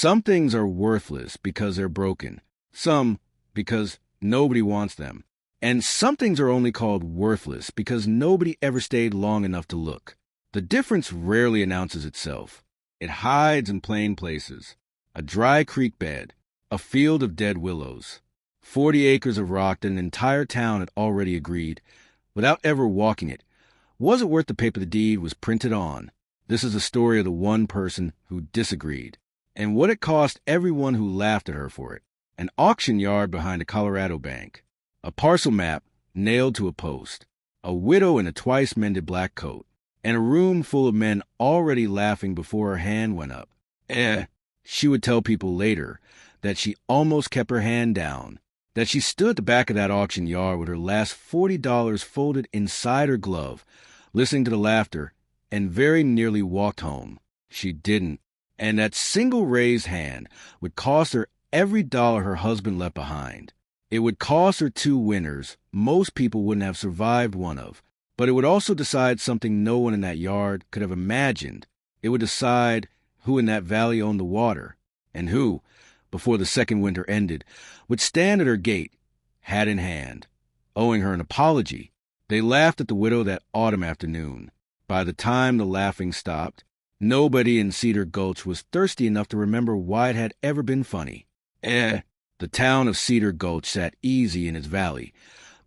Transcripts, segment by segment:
Some things are worthless because they're broken, some because nobody wants them, and some things are only called worthless because nobody ever stayed long enough to look. The difference rarely announces itself. It hides in plain places. A dry creek bed, a field of dead willows, 40 acres of rock that an entire town had already agreed, without ever walking it, wasn't worth the paper the deed was printed on. This is the story of the one person who disagreed, and what it cost everyone who laughed at her for it. An auction yard behind a Colorado bank, a parcel map nailed to a post, a widow in a twice-mended black coat, and a room full of men already laughing before her hand went up. She would tell people later that she almost kept her hand down, that she stood at the back of that auction yard with her last $40 folded inside her glove, listening to the laughter, and very nearly walked home. She didn't, and that single raised hand would cost her every dollar her husband left behind. It would cost her 2 winners most people wouldn't have survived one of, but it would also decide something no one in that yard could have imagined. It would decide who in that valley owned the water, and who, before the second winter ended, would stand at her gate, hat in hand, owing her an apology. They laughed at the widow that autumn afternoon. By the time the laughing stopped, nobody in Cedar Gulch was thirsty enough to remember why it had ever been funny. The town of Cedar Gulch sat easy in its valley,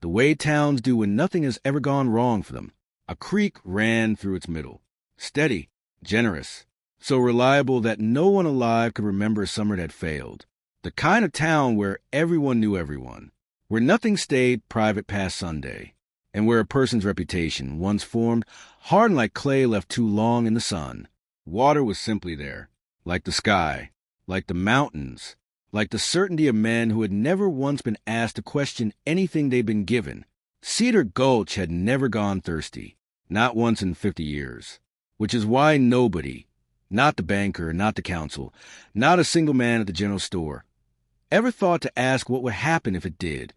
the way towns do when nothing has ever gone wrong for them. A creek ran through its middle, steady, generous, so reliable that no one alive could remember a summer that had failed. The kind of town where everyone knew everyone, where nothing stayed private past Sunday, and where a person's reputation, once formed, hardened like clay left too long in the sun. Water was simply there, like the sky, like the mountains, like the certainty of men who had never once been asked to question anything they'd been given. Cedar Gulch had never gone thirsty, not once in 50 years, which is why nobody, not the banker, not the council, not a single man at the general store, ever thought to ask what would happen if it did.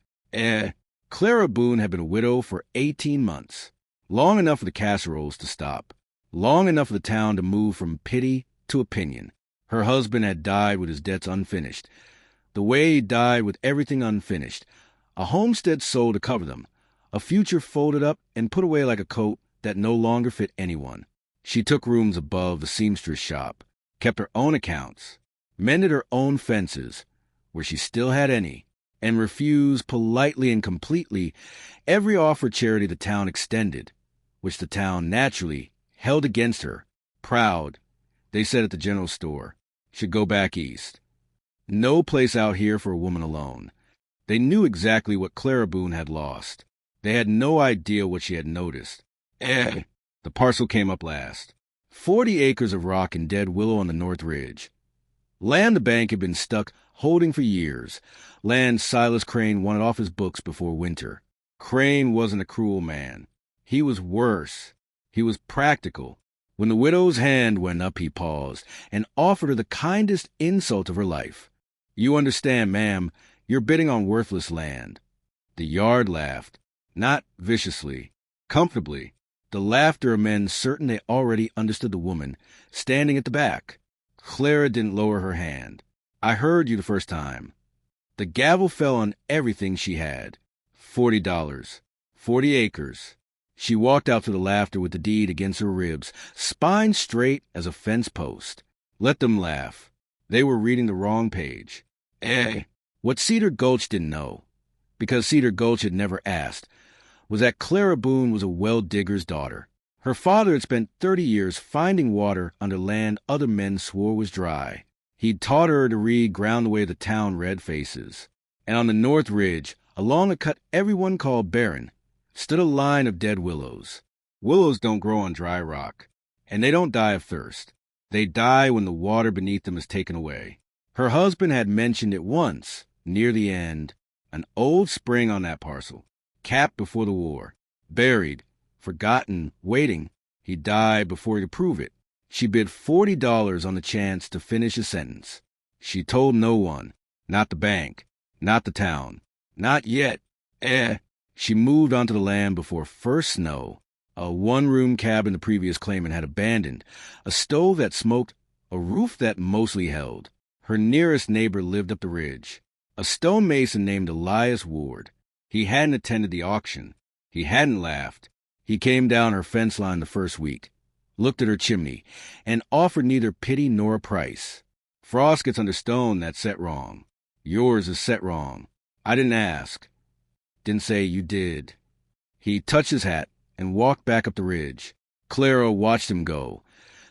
Clara Boone had been a widow for 18 months, long enough for the casseroles to stop, long enough for the town to move from pity to opinion. Her husband had died with his debts unfinished, the way he died with everything unfinished, a homestead sold to cover them, a future folded up and put away like a coat that no longer fit anyone. She took rooms above the seamstress shop, kept her own accounts, mended her own fences, where she still had any, and refused politely and completely every offer of charity the town extended, which the town naturally held against her, proud, they said at the general store, should go back east. No place out here for a woman alone. They knew exactly what Clara Boone had lost. They had no idea what she had noticed. The parcel came up last. 40 acres of rock and dead willow on the North Ridge. Land the bank had been stuck holding for years. Land Silas Crane wanted off his books before winter. Crane wasn't a cruel man. He was worse. He was practical. When the widow's hand went up, he paused and offered her the kindest insult of her life. "You understand, ma'am, you're bidding on worthless land." The yard laughed, not viciously, comfortably, the laughter of men certain they already understood the woman, standing at the back. Clara didn't lower her hand. "I heard you the first time." The gavel fell on everything she had. $40, 40 acres. She walked out to the laughter with the deed against her ribs, spine straight as a fence post. Let them laugh. They were reading the wrong page. What Cedar Gulch didn't know, because Cedar Gulch had never asked, was that Clara Boone was a well-digger's daughter. Her father had spent 30 years finding water under land other men swore was dry. He'd taught her to read ground the way the town read faces. And on the North Ridge, along a cut everyone called barren, stood a line of dead willows. Willows don't grow on dry rock, and they don't die of thirst. They die when the water beneath them is taken away. Her husband had mentioned it once, near the end, an old spring on that parcel, capped before the war, buried, forgotten, waiting. He died before he could prove it. She bid $40 on the chance to finish his sentence. She told no one, not the bank, not the town, not yet. She moved onto the land before first snow, a one-room cabin the previous claimant had abandoned, a stove that smoked, a roof that mostly held. Her nearest neighbor lived up the ridge, a stonemason named Elias Ward. He hadn't attended the auction. He hadn't laughed. He came down her fence line the first week, looked at her chimney, and offered neither pity nor a price. Frost gets under stone that's set wrong. Yours is set wrong. I didn't ask. Didn't say you did. He touched his hat and walked back up the ridge. Clara watched him go,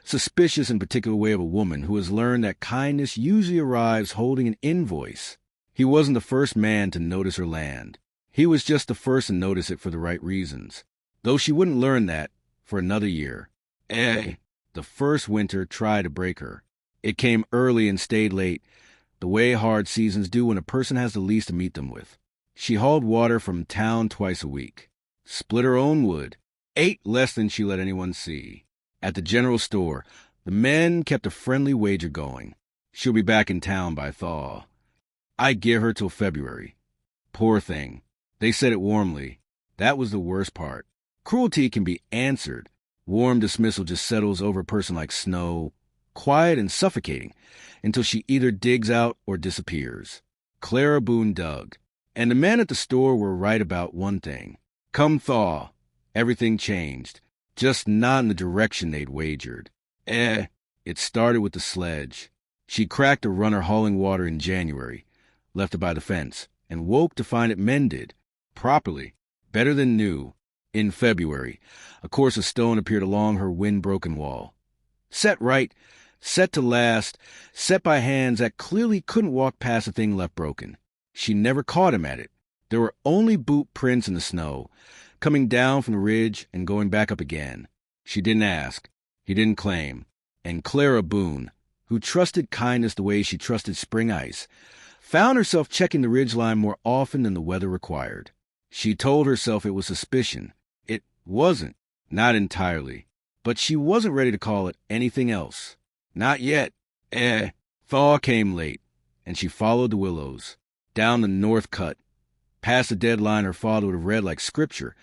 suspicious in particular way of a woman who has learned that kindness usually arrives holding an invoice. He wasn't the first man to notice her land. He was just the first to notice it for the right reasons, though she wouldn't learn that for another year. The first winter tried to break her. It came early and stayed late, the way hard seasons do when a person has the least to meet them with. She hauled water from town twice a week, split her own wood, ate less than she let anyone see. At the general store, the men kept a friendly wager going. She'll be back in town by thaw. I give her till February. Poor thing. They said it warmly. That was the worst part. Cruelty can be answered. Warm dismissal just settles over a person like snow, quiet and suffocating, until she either digs out or disappears. Clara Boone dug, and the men at the store were right about one thing. Come thaw, everything changed, just not in the direction they'd wagered. It started with the sledge. She cracked a runner hauling water in January, left it by the fence, and woke to find it mended, properly, better than new. In February, a course of stone appeared along her wind-broken wall. Set right, set to last, set by hands that clearly couldn't walk past the thing left broken. She never caught him at it. There were only boot prints in the snow, coming down from the ridge and going back up again. She didn't ask. He didn't claim. And Clara Boone, who trusted kindness the way she trusted spring ice, found herself checking the ridgeline more often than the weather required. She told herself it was suspicion. It wasn't. Not entirely. But she wasn't ready to call it anything else. Not yet. Thaw came late, and she followed the willows, down the north cut, past the dead line her father would have read like scripture,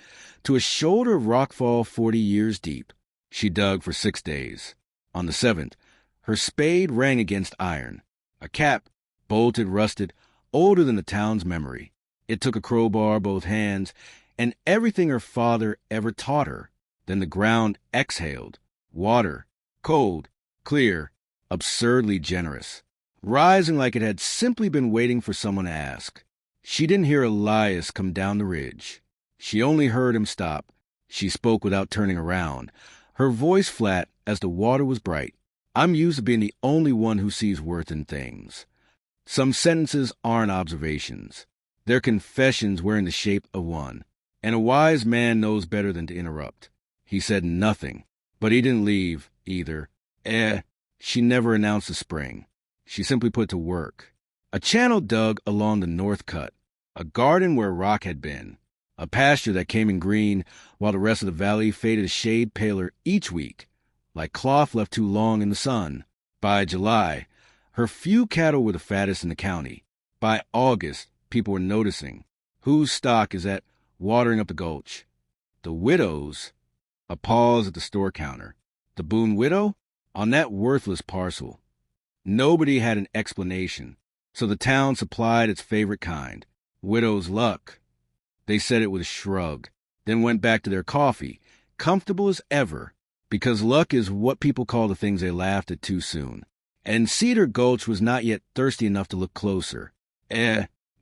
to a shoulder of rockfall 40 years deep. She dug for 6 days. On the 7th, her spade rang against iron. A cap, bolted, rusted, older than the town's memory. It took a crowbar, both hands, and everything her father ever taught her. Then the ground exhaled. Water, cold, clear, absurdly generous, rising like it had simply been waiting for someone to ask. She didn't hear Elias come down the ridge. She only heard him stop. She spoke without turning around, her voice flat as the water was bright. I'm used to being the only one who sees worth in things. Some sentences aren't observations. They're confessions wearing the shape of one. And a wise man knows better than to interrupt. He said nothing, but he didn't leave, either. She never announced the spring. She simply put to work. A channel dug along the north cut, a garden where rock had been, a pasture that came in green while the rest of the valley faded a shade paler each week, like cloth left too long in the sun. By July, her few cattle were the fattest in the county. By August, people were noticing. Whose stock is that watering up the gulch? The widow's. A pause at the store counter. The Boone widow? On that worthless parcel. Nobody had an explanation, so the town supplied its favorite kind, widow's luck. They said it with a shrug, then went back to their coffee, comfortable as ever, because luck is what people call the things they laughed at too soon. And Cedar Gulch was not yet thirsty enough to look closer.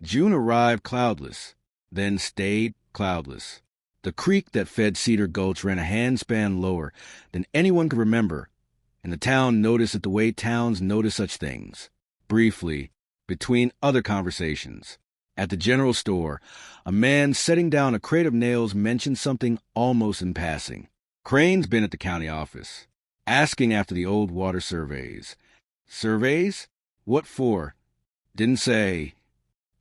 June arrived cloudless, then stayed cloudless. The creek that fed Cedar Gulch ran a handspan lower than anyone could remember, and the town noticed it the way towns notice such things. Briefly, between other conversations. At the general store, a man setting down a crate of nails mentioned something almost in passing. Crane's been at the county office, asking after the old water surveys. Surveys? What for? Didn't say.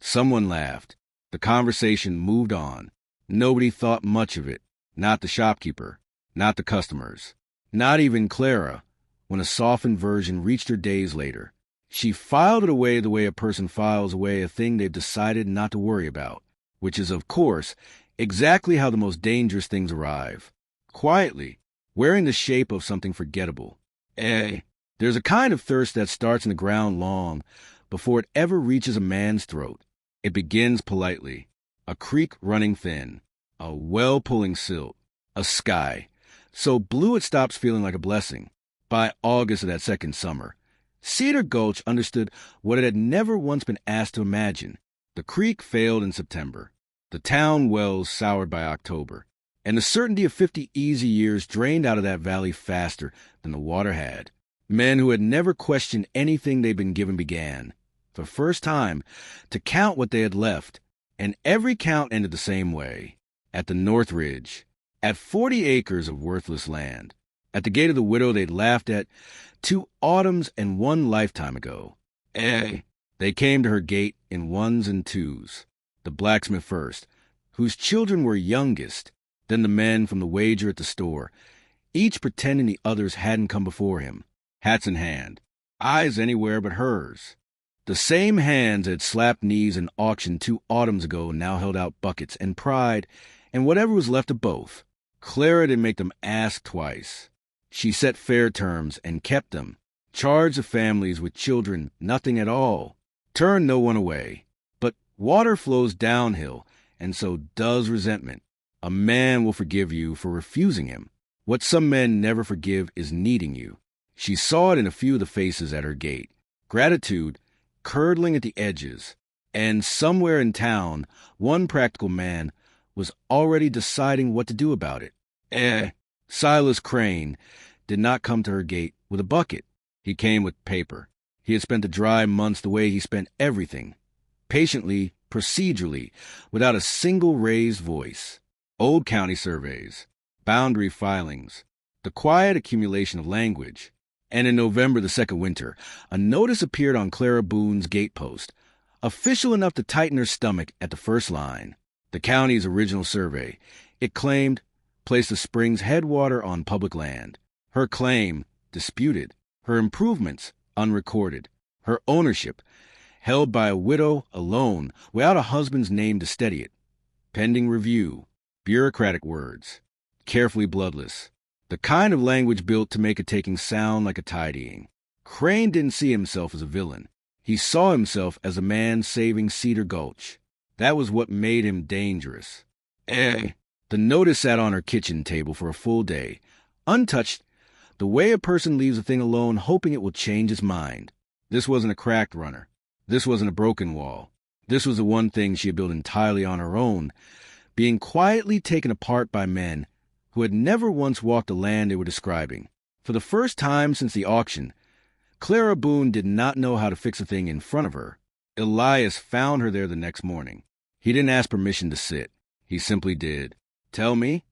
Someone laughed. The conversation moved on. Nobody thought much of it. Not the shopkeeper. Not the customers. Not even Clara, when a softened version reached her days later. She filed it away the way a person files away a thing they've decided not to worry about, which is, of course, exactly how the most dangerous things arrive. Quietly, wearing the shape of something forgettable. There's a kind of thirst that starts in the ground long before it ever reaches a man's throat. It begins politely, a creek running thin, a well pulling silt, a sky so blue it stops feeling like a blessing. By August of that second summer, Cedar Gulch understood what it had never once been asked to imagine. The creek failed in September, the town wells soured by October, and the certainty of 50 easy years drained out of that valley faster than the water had. Men who had never questioned anything they'd been given began, for the first time, to count what they had left, and every count ended the same way. At the North Ridge, at 40 acres of worthless land, at the gate of the widow they'd laughed at 2 autumns and 1 lifetime ago. They came to her gate in 1s and 2s, the blacksmith first, whose children were youngest, then the men from the wager at the store, each pretending the others hadn't come before him, hats in hand, eyes anywhere but hers. The same hands that had slapped knees in auction 2 autumns ago now held out buckets and pride and whatever was left of both. Clara didn't make them ask twice. She set fair terms and kept them, charged the families with children nothing at all, turned no one away. But water flows downhill, and so does resentment. A man will forgive you for refusing him. What some men never forgive is needing you. She saw it in a few of the faces at her gate. Gratitude, curdling at the edges, and somewhere in town, one practical man was already deciding what to do about it. Silas Crane did not come to her gate with a bucket. He came with paper. He had spent the dry months the way he spent everything, patiently, procedurally, without a single raised voice. Old county surveys, boundary filings, the quiet accumulation of language. And in November the second winter, a notice appeared on Clara Boone's gatepost, official enough to tighten her stomach at the first line. The county's original survey, it claimed, placed the spring's headwater on public land. Her claim, disputed. Her improvements, unrecorded. Her ownership, held by a widow alone, without a husband's name to steady it. Pending review. Bureaucratic words. Carefully bloodless. The kind of language built to make a taking sound like a tidying. Crane didn't see himself as a villain. He saw himself as a man saving Cedar Gulch. That was what made him dangerous. The notice sat on her kitchen table for a full day, untouched, the way a person leaves a thing alone hoping it will change its mind. This wasn't a cracked runner. This wasn't a broken wall. This was the one thing she had built entirely on her own, being quietly taken apart by men who had never once walked the land they were describing. For the first time since the auction, Clara Boone did not know how to fix a thing in front of her. Elias found her there the next morning. He didn't ask permission to sit. He simply did. Tell me?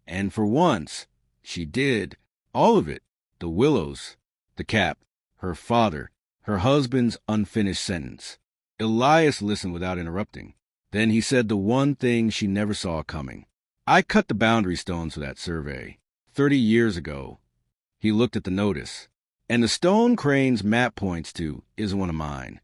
And for once, she did. All of it. The willows, the cap, her father, her husband's unfinished sentence. Elias listened without interrupting. Then he said the one thing she never saw coming. I cut the boundary stones for that survey 30 years ago. He looked at the notice. And the stone Crane's map points to isn't one of mine.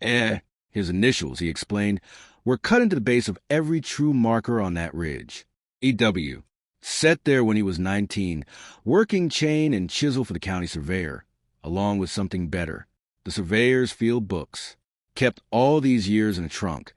His initials, he explained, were cut into the base of every true marker on that ridge. E.W. Set there when he was 19, working chain and chisel for the county surveyor, along with something better, the surveyor's field books, kept all these years in a trunk,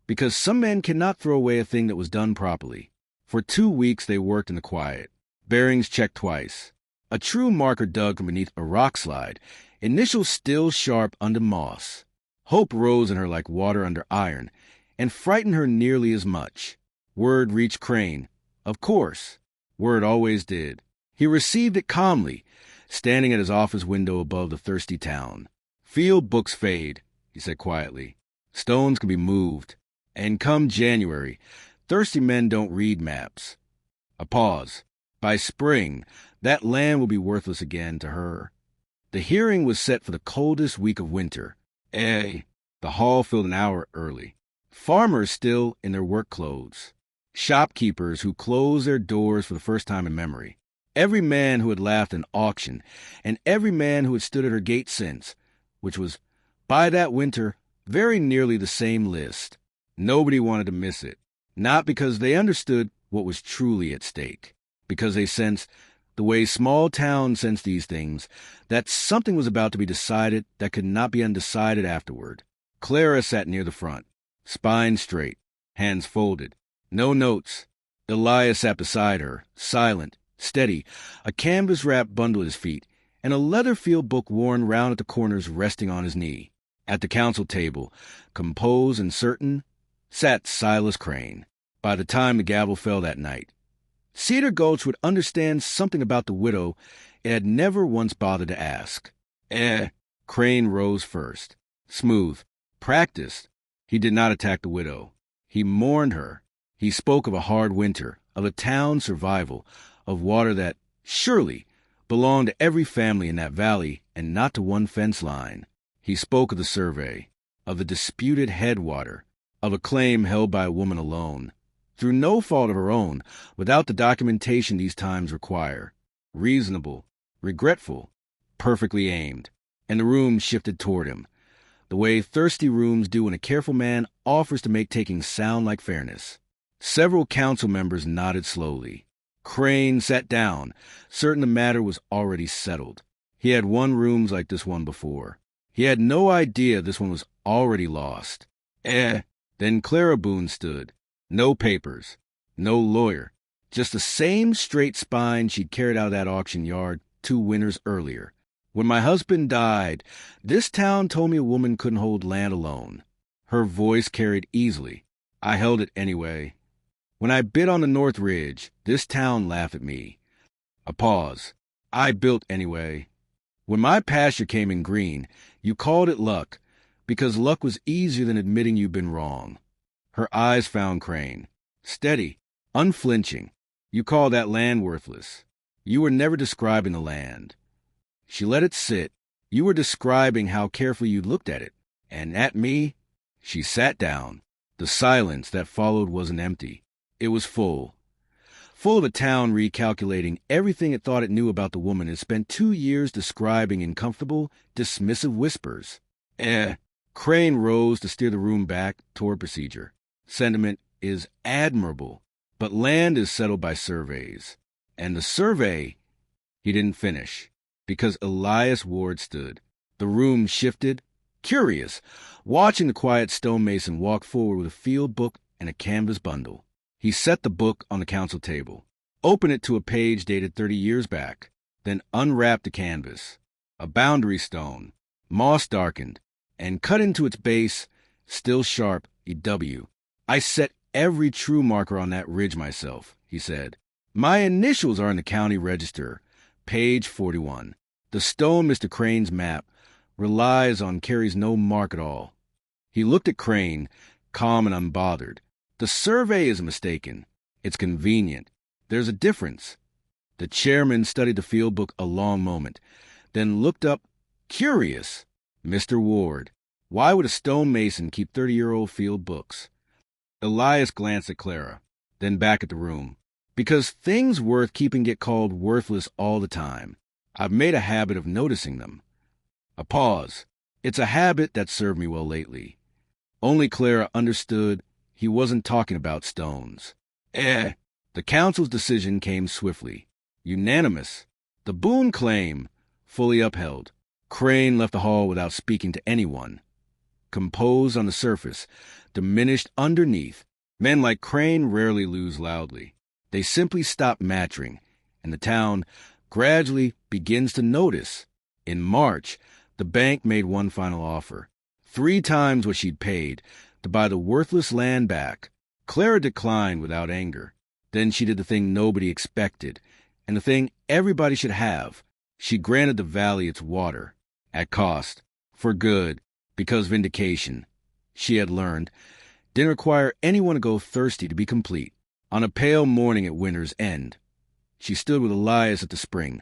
because some men cannot throw away a thing that was done properly. For 2 weeks they worked in the quiet, bearings checked twice, a true marker dug from beneath a rock slide, initials still sharp under moss. Hope rose in her like water under iron, and frightened her nearly as much. Word reached Crane. Of course. Word always did. He received it calmly, standing at his office window above the thirsty town. Field books fade, he said quietly. Stones can be moved. And come January, thirsty men don't read maps. A pause. By spring, that land will be worthless again to her. The hearing was set for the coldest week of winter. The hall filled an hour early. Farmers still in their work clothes. Shopkeepers who closed their doors for the first time in memory. Every man who had laughed in auction, and every man who had stood at her gate since, which was, by that winter, very nearly the same list. Nobody wanted to miss it. Not because they understood what was truly at stake. Because they sensed The way small towns sense these things, that something was about to be decided that could not be undecided afterward. Clara sat near the front, spine straight, hands folded. No notes. Elias sat beside her, silent, steady, a canvas-wrapped bundle at his feet, and a leather field book worn round at the corners resting on his knee. At the council table, composed and certain, sat Silas Crane. By the time the gavel fell that night, Cedar Gulch would understand something about the widow it had never once bothered to ask. Crane rose first. Smooth. Practiced. He did not attack the widow. He mourned her. He spoke of a hard winter, of a town's survival, of water that, surely, belonged to every family in that valley and not to one fence line. He spoke of the survey, of the disputed headwater, of a claim held by a woman alone, through no fault of her own, without the documentation these times require. Reasonable, regretful, perfectly aimed. And the room shifted toward him, the way thirsty rooms do when a careful man offers to make taking sound like fairness. Several council members nodded slowly. Crane sat down, certain the matter was already settled. He had won rooms like this one before. He had no idea this one was already lost. Then Clara Boone stood. No papers. No lawyer. Just the same straight spine she'd carried out of that auction yard 2 winters earlier. When my husband died, this town told me a woman couldn't hold land alone. Her voice carried easily. I held it anyway. When I bid on the North Ridge, this town laughed at me. A pause. I built anyway. When my pasture came in green, you called it luck, because luck was easier than admitting you'd been wrong. Her eyes found Crane. Steady, unflinching. You called that land worthless. You were never describing the land. She let it sit. You were describing how carefully you looked at it. And at me, she sat down. The silence that followed wasn't empty. It was full. Full of a town recalculating everything it thought it knew about the woman it spent 2 years describing in comfortable, dismissive whispers. Crane rose to steer the room back toward procedure. Sentiment is admirable, but land is settled by surveys. And the survey, he didn't finish, because Elias Ward stood. The room shifted, curious, watching the quiet stonemason walk forward with a field book and a canvas bundle. He set the book on the council table, opened it to a page dated 30 years back, then unwrapped the canvas. A boundary stone, moss-darkened, and cut into its base, still sharp, a W. I set every true marker on that ridge myself, he said. My initials are in the county register, page 41. The stone Mr. Crane's map relies on carries no mark at all. He looked at Crane, calm and unbothered. The survey is mistaken. It's convenient. There's a difference. The chairman studied the field book a long moment, then looked up, curious. Mr. Ward, why would a stonemason keep 30-year-old field books? Elias glanced at Clara, then back at the room. Because things worth keeping get called worthless all the time. I've made a habit of noticing them. A pause. It's a habit that served me well lately. Only Clara understood he wasn't talking about stones. The council's decision came swiftly. Unanimous. The Boone claim, fully upheld. Crane left the hall without speaking to anyone. Composed on the surface, diminished underneath. Men like Crane rarely lose loudly. They simply stop mattering, and the town gradually begins to notice. In March, the bank made one final offer, 3 times what she'd paid, to buy the worthless land back. Clara declined without anger. Then she did the thing nobody expected, and the thing everybody should have. She granted the valley its water, at cost, for good, because vindication, she had learned, didn't require anyone to go thirsty to be complete. On a pale morning at winter's end, she stood with Elias at the spring,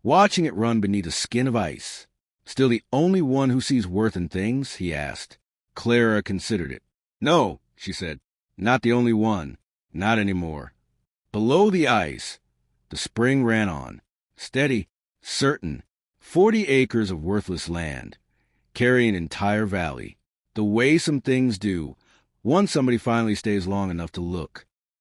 watching it run beneath a skin of ice. Still the only one who sees worth in things? He asked. Clara considered it. No, she said, not the only one. Not anymore. Below the ice, the spring ran on, steady, certain, 40 acres of worthless land, carrying an entire valley, the way some things do, once somebody finally stays long enough to look.